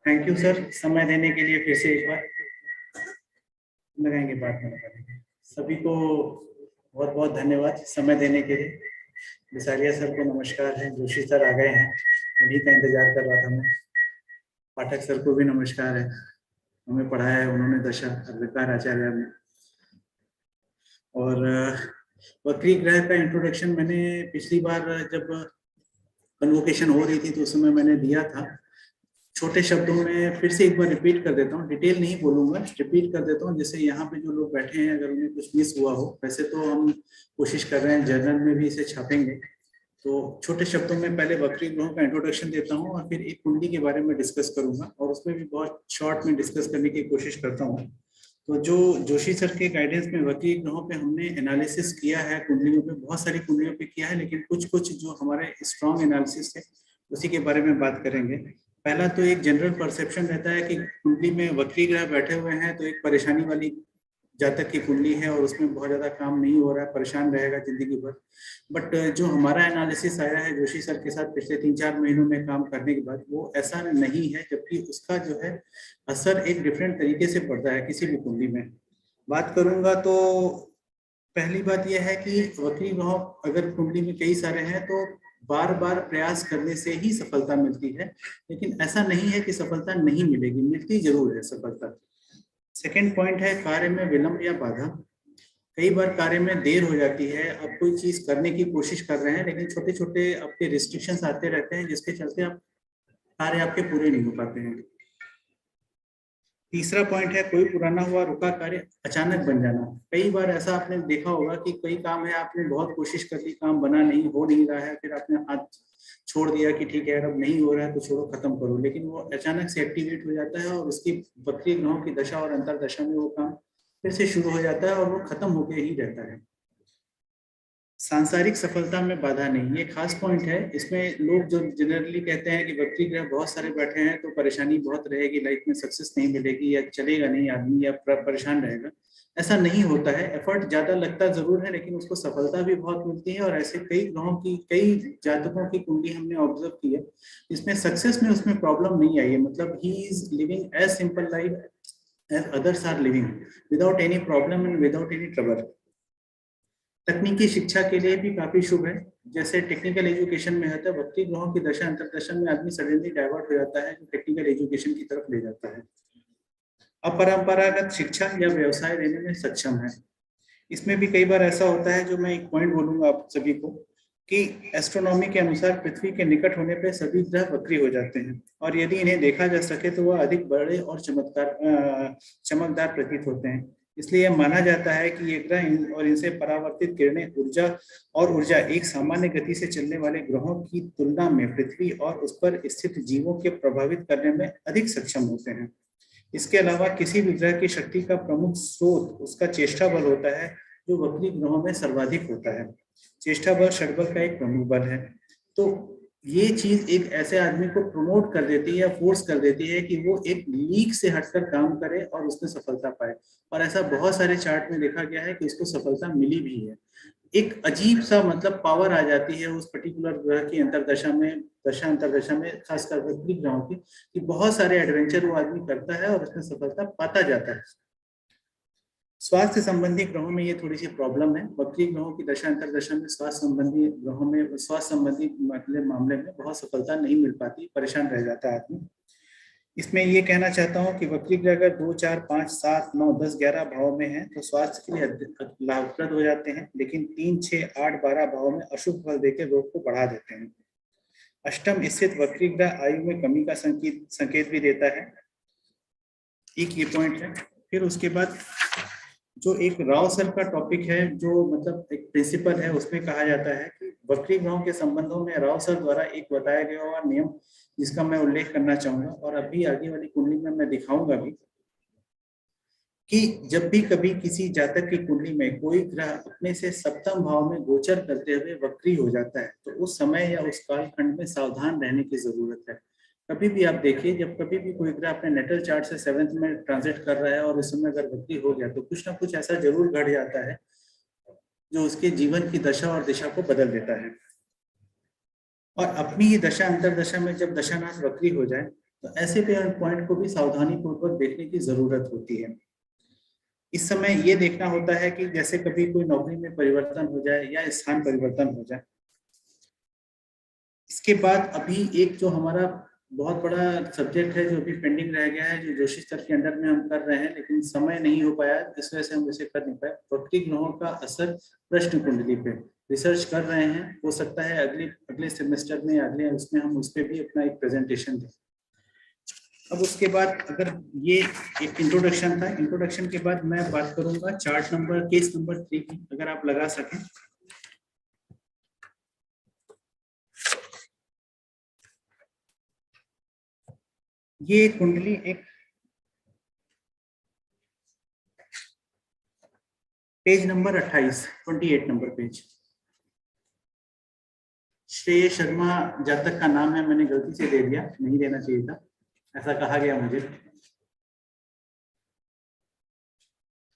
Thank you sir, समय देने के लिए फिर से एक बार लगाएंगे बात में लगाएंगे। सभी को बहुत बहुत धन्यवाद समय देने के लिए। बिसारिया सर को नमस्कार है, जोशी सर आ गए हैं, उन्हीं का इंतजार कर रहा था मैं। पाठक सर को भी नमस्कार है, हमें पढ़ाया है उन्होंने, दशा अग्रकार आचार्य ने। और वक्री ग्रह का इंट्रोडक्शन मैंने पिछली बार जब कन्वोकेशन हो रही थी तो उस समय मैंने दिया था। छोटे शब्दों में फिर से एक बार रिपीट कर देता हूँ, डिटेल नहीं बोलूंगा, रिपीट कर देता हूँ, जैसे यहाँ पे जो लोग बैठे हैं अगर उन्हें कुछ मिस हुआ हो। वैसे तो हम कोशिश कर रहे हैं जर्नल में भी इसे छापेंगे। तो छोटे शब्दों में पहले वक्री ग्रहों का इंट्रोडक्शन देता हूँ और फिर एक कुंडली के बारे में डिस्कस करूंगा और उसमें भी बहुत शॉर्ट में डिस्कस करने की कोशिश करता हूँ। तो जो जोशी सर के गाइडेंस में वक्री ग्रहों पे हमने एनालिसिस किया है, कुंडलियों पे, बहुत सारी कुंडलियों पे किया है, लेकिन कुछ कुछ जो हमारे स्ट्रॉन्ग एनालिसिस है उसी के बारे में बात करेंगे। पहला तो एक जनरल परसेप्शन रहता है कि कुंडली में वक्री ग्रह बैठे हुए हैं तो एक परेशानी वाली जातक की कुंडली है और उसमें बहुत ज्यादा काम नहीं हो रहा है, परेशान रहेगा जिंदगी भर। बट जो हमारा एनालिसिस आया है जोशी सर के साथ पिछले 3-4 महीनों में काम करने के बाद, वो ऐसा नहीं है, जबकि उसका जो है असर एक डिफरेंट तरीके से पड़ता है किसी भी कुंडली में। बात करूंगा तो पहली बात यह है कि वक्री ग्रह अगर कुंडली में कई सारे हैं तो बार बार प्रयास करने से ही सफलता मिलती है, लेकिन ऐसा नहीं है कि सफलता नहीं मिलेगी, मिलती जरूर है सफलता। सेकेंड पॉइंट है कार्य में विलंब या बाधा। कई बार कार्य में देर हो जाती है, आप कोई चीज करने की कोशिश कर रहे हैं लेकिन छोटे छोटे आपके रिस्ट्रिक्शंस आते रहते हैं जिसके चलते आप कार्य आपके पूरे नहीं हो पाते हैं। तीसरा पॉइंट है कोई पुराना हुआ रुका कार्य अचानक बन जाना। कई बार ऐसा आपने देखा होगा कि कोई काम है, आपने बहुत कोशिश कर ली, काम बना नहीं, हो नहीं रहा है, फिर आपने हाथ छोड़ दिया कि ठीक है यार अब नहीं हो रहा है तो छोड़ो, खत्म करो, लेकिन वो अचानक से एक्टिवेट हो जाता है और उसकी वक्री ग्रहों की दशा और अंतरदशा में वो काम फिर से शुरू हो जाता है और वो खत्म होके ही रहता है। सांसारिक सफलता में बाधा नहीं, ये खास पॉइंट है। इसमें लोग जो जनरली कहते हैं कि वक्री ग्रह बहुत सारे बैठे हैं तो परेशानी बहुत रहेगी, लाइफ में सक्सेस नहीं मिलेगी या चलेगा नहीं आदमी या परेशान रहेगा, ऐसा नहीं होता है। एफर्ट ज्यादा लगता जरूर है लेकिन उसको सफलता भी बहुत मिलती है। और ऐसे कई ग्रहों की, कई जातकों की कुंडली हमने ऑब्जर्व की है जिसमें सक्सेस में उसमें प्रॉब्लम नहीं आई है, मतलब he is living as simple life as others are living without any problem and without any trouble. तकनीकी शिक्षा के लिए भी काफी शुभ है। जैसे टेक्निकल एजुकेशन में होता है, वक्री ग्रहों की दशा अंतरदशा में आदमी सडनली डाइवर्ट हो जाता है जो टेक्निकल एजुकेशन की तरफ ले जाता है। अपरंपरागत शिक्षा या व्यवसाय देने में सक्षम है। इसमें भी कई बार ऐसा होता है, जो मैं एक पॉइंट बोलूंगा आप सभी को, कि एस्ट्रोनॉमी के अनुसार पृथ्वी के निकट होने पर सभी ग्रह वक्री हो जाते हैं और यदि इन्हें देखा जा सके तो वह अधिक बड़े और चमकदार प्रतीत होते हैं। इसलिए माना जाता है कि ये ग्रह और इनसे परावर्तित किरणें ऊर्जा एक सामान्य गति से चलने वाले ग्रहों की तुलना में पृथ्वी और उस पर स्थित जीवों के प्रभावित करने में अधिक सक्षम होते हैं। इसके अलावा किसी भी ग्रह की शक्ति का प्रमुख स्रोत उसका चेष्टा बल होता है, जो वक्री ग्रहों में सर्वाधिक होता है। चेष्टा बल षडबल का एक प्रमुख बल है। तो ये चीज एक ऐसे आदमी को प्रमोट कर देती है या फोर्स कर देती है कि वो एक लीक से हटकर काम करे और उसमें सफलता पाए। और ऐसा बहुत सारे चार्ट में देखा गया है कि उसको सफलता मिली भी है। एक अजीब सा मतलब पावर आ जाती है उस पर्टिकुलर ग्रह की अंतरदशा में, दशा अंतरदशा में, खासकर वक्री ग्रहों की, कि बहुत सारे एडवेंचर वो आदमी करता है और उसमें सफलता पाता जाता है। स्वास्थ्य संबंधी ग्रहों में ये थोड़ी सी प्रॉब्लम है। वक्री ग्रहों की दशा अंतरदशा में स्वास्थ्य संबंधी ग्रहों में, स्वास्थ्य संबंधी मामले में बहुत सफलता नहीं मिल पाती, परेशान रह जाता है आदमी। इसमें ये कहना चाहता हूँ कि वक्री ग्रह अगर 2, 4, 5, 7, 9, 10, 11 भाव में है तो स्वास्थ्य के लिए लाभप्रद हो जाते हैं, लेकिन 3, 6, 8, 12 भाव में अशुभ फल देकर रोग को बढ़ा देते हैं। अष्टम स्थित वक्री ग्रह आयु में कमी का संकेत भी देता है। एक ये पॉइंट है। फिर उसके बाद जो एक राव सर का टॉपिक है, जो मतलब एक प्रिंसिपल है, उसमें कहा जाता है कि वक्री ग्रहों के संबंधों में राव सर द्वारा एक बताया गया हुआ नियम, जिसका मैं उल्लेख करना चाहूंगा और अभी आगे वाली कुंडली में मैं दिखाऊंगा भी, कि जब भी कभी किसी जातक की कुंडली में कोई ग्रह अपने से सप्तम भाव में गोचर करते हुए वक्री हो जाता है तो उस समय या उस कालखंड में सावधान रहने की जरूरत है। कभी भी आप देखिए, जब कभी भी कोई ग्रह अपने नेटल चार्ट से 7th में ट्रांजिट कर रहा है और उस समय अगर वक्री हो गया तो कुछ ना कुछ ऐसा जरूर घट जाता है जो उसके जीवन की दशा और दिशा को बदल देता है। और अपनी ही दशा अंतरदशा में जब दशानाथ वक्री हो जाए तो ऐसे पॉइंट को भी सावधानी पूर्वक देखने की जरूरत होती है। इस समय ये देखना होता है कि जैसे कभी कोई नौकरी में परिवर्तन हो जाए या स्थान परिवर्तन हो जाए। इसके बाद अभी एक जो हमारा बहुत बड़ा सब्जेक्ट है जो अभी पेंडिंग रह गया है, जो जोशी सर के अंडर में हम कर रहे हैं, लेकिन समय नहीं हो पाया, इस वजह से हम इसे कर नहीं पाए। वक्री ग्रहों का असर प्रश्न कुंडली पे रिसर्च कर रहे हैं। हो सकता है अगले अगले सेमेस्टर में, अगले उसमें हम उस पर भी अपना एक प्रेजेंटेशन दें। अब उसके बाद अगर ये एक इंट्रोडक्शन था, इंट्रोडक्शन के बाद मैं बात करूंगा चार्ट नंबर केस नंबर 3 की, अगर आप लगा सकें। ये कुंडली एक पेज नंबर 28 नंबर पेज। श्रेय शर्मा जातक का नाम है, मैंने गलती से दे दिया, नहीं देना चाहिए था, ऐसा कहा गया मुझे,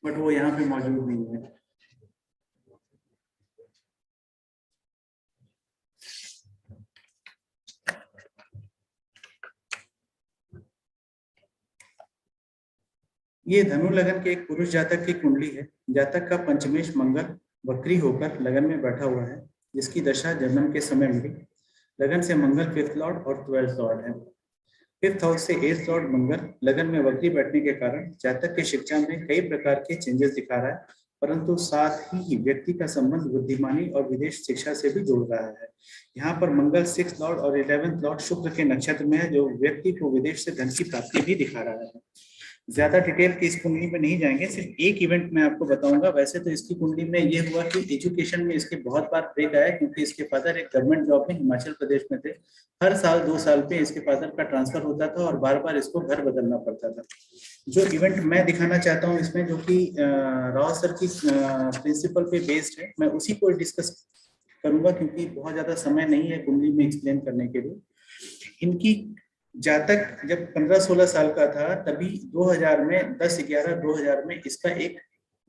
बट वो यहाँ पे मौजूद नहीं है। ये धनु लगन के एक पुरुष जातक की कुंडली है। जातक का पंचमेश मंगल वक्री होकर लगन में बैठा हुआ है, जिसकी दशा जन्म के समय मिली। लगन से मंगल 5th लॉर्ड और 12th लॉर्ड है। 5th हाउस से 8th लॉर्ड मंगल लगन में वक्री बैठने के कारण जातक की शिक्षा में कई प्रकार के चेंजेस दिखा रहा है, परंतु साथ ही व्यक्ति का संबंध बुद्धिमानी और विदेश शिक्षा से भी जुड़ रहा है। यहाँ पर मंगल 6th लॉर्ड और 11th लॉर्ड शुक्र के नक्षत्र में है, जो व्यक्ति को विदेश से धन की प्राप्ति भी दिखा रहा है। ज्यादा डिटेल की इस कुंडली में नहीं जाएंगे, सिर्फ एक इवेंट मैं आपको बताऊंगा। वैसे तो इसकी कुंडली में ये हुआ कि एजुकेशन में इसके बहुत बार ब्रेक आया, क्योंकि इसके फादर एक गवर्नमेंट जॉब में हिमाचल प्रदेश में थे। हर साल 2 साल पे इसके फादर का ट्रांसफर होता था और बार बार इसको घर बदलना पड़ता था। जो इवेंट मैं दिखाना चाहता हूँ इसमें, जो कि राव सर की प्रिंसिपल पे बेस्ड है, मैं उसी को डिस्कस करूंगा, क्योंकि बहुत ज्यादा समय नहीं है कुंडली में एक्सप्लेन करने के लिए। इनकी जातक जब 15-16 साल का था, तभी 2000 में 10/11/2000 में इसका एक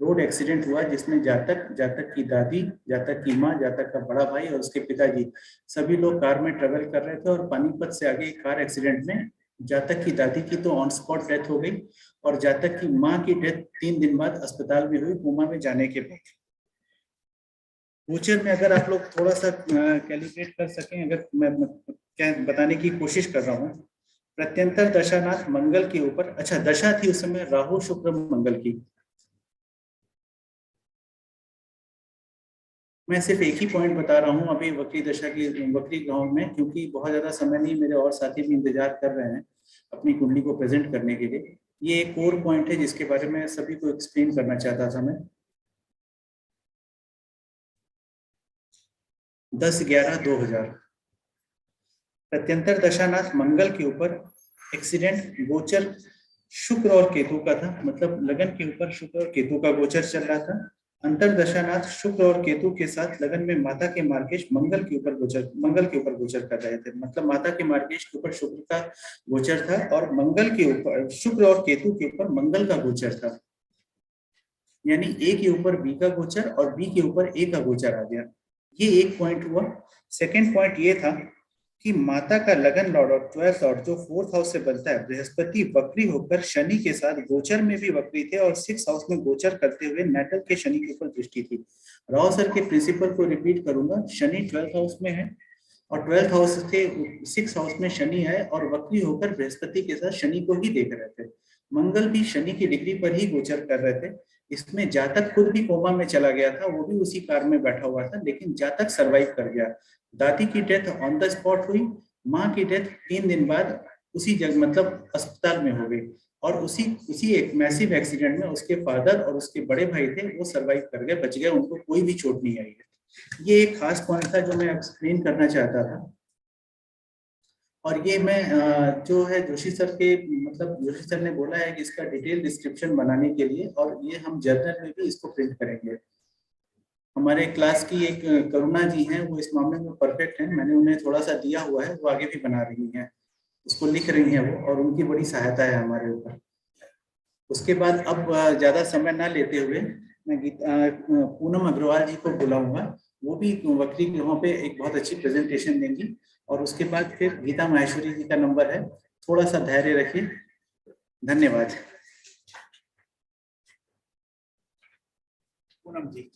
रोड एक्सीडेंट हुआ, जिसमें जातक, जातक की दादी, जातक की माँ, जातक का बड़ा भाई और उसके पिताजी सभी लोग कार में ट्रेवल कर रहे थे। और पानीपत से आगे कार एक्सीडेंट में जातक की दादी की तो ऑन स्पॉट डेथ हो गई, और जातक की माँ की डेथ 3 दिन बाद अस्पताल में हुई, कोमा में जाने के बाद। फ्यूचर में अगर आप लोग थोड़ा सा कैलिब्रेट कर सकें, अगर मैं क्या बताने की कोशिश कर रहा हूँ, प्रत्यंतर दशानाथ मंगल के ऊपर, अच्छा दशा थी उस समय राहु शुक्र मंगल की। मैं सिर्फ एक ही पॉइंट बता रहा हूँ अभी वक्री दशा की, वक्री ग्रहों में, क्योंकि बहुत ज्यादा समय नहीं, मेरे और साथी भी इंतजार कर रहे हैं अपनी कुंडली को प्रेजेंट करने के लिए। ये एक कोर पॉइंट है जिसके बारे में सभी को एक्सप्लेन करना चाहता था मैं। 10/11/2000 प्रत्यंतर दशानाथ मंगल के ऊपर एक्सीडेंट गोचर शुक्र और केतु का था, मतलब लगन के ऊपर शुक्र और केतु का गोचर चल रहा था। अंतर दशानाथ शुक्र और केतु के साथ लगन में माता के मार्गेश मंगल के ऊपर गोचर कर रहे थे, मतलब माता के मार्गेश के ऊपर शुक्र का गोचर था, और मंगल के ऊपर शुक्र और केतु के ऊपर मंगल का गोचर था। यानी ए के ऊपर बी का गोचर और बी के ऊपर ए का गोचर आ गया। ये एक पॉइंट हुआ। सेकेंड पॉइंट ये था कि माता का लगन लॉर्ड और 12th लॉर्ड जो 4th हाउस से बनता है, बृहस्पति वक्री होकर शनि के साथ गोचर में भी वक्री थे, और 6th हाउस में गोचर करते हुए नेटल के शनि के ऊपर दृष्टि थी। राव सर के प्रिंसिपल को रिपीट करूंगा, शनि 12th हाउस में है, और 12th हाउस से 6th हाउस में शनि है, और वक्री होकर बृहस्पति के साथ शनि को ही देख रहे थे। मंगल भी शनि की डिग्री पर ही गोचर कर रहे थे। इसमें जातक खुद भी कोमा में चला गया था, वो भी उसी कार में बैठा हुआ था, लेकिन जातक सरवाइव कर गया। दादी की डेथ ऑन द स्पॉट हुई, माँ की डेथ 3 दिन बाद उसी जगह, मतलब अस्पताल में हो गई, और उसी एक मैसिव एक्सीडेंट में उसके फादर और उसके बड़े भाई थे, वो सरवाइव कर गए, बच गए, उनको कोई भी चोट नहीं आई है। ये एक खास पॉइंट था जो मैं एक्सप्लेन करना चाहता था। और ये मैं जो है जोशी सर के, मतलब जोशी सर ने बोला है कि इसका डिटेल डिस्क्रिप्शन बनाने के लिए, और ये हम जर्नल में भी इसको प्रिंट करेंगे। हमारे क्लास की एक करुणा जी हैं, वो इस मामले में परफेक्ट हैं, मैंने उन्हें थोड़ा सा दिया हुआ है, वो आगे भी बना रही हैं, उसको लिख रही हैं वो, और उनकी बड़ी सहायता है हमारे ऊपर। उसके बाद अब ज्यादा समय ना लेते हुए मैं पूनम अग्रवाल जी को बुलाऊंगा, वो भी वक्री ग्रहों पे एक बहुत अच्छी प्रेजेंटेशन देंगी। और उसके बाद फिर गीता माहेश्वरी जी का नंबर है, थोड़ा सा धैर्य रखिए। धन्यवाद। पूनम जी।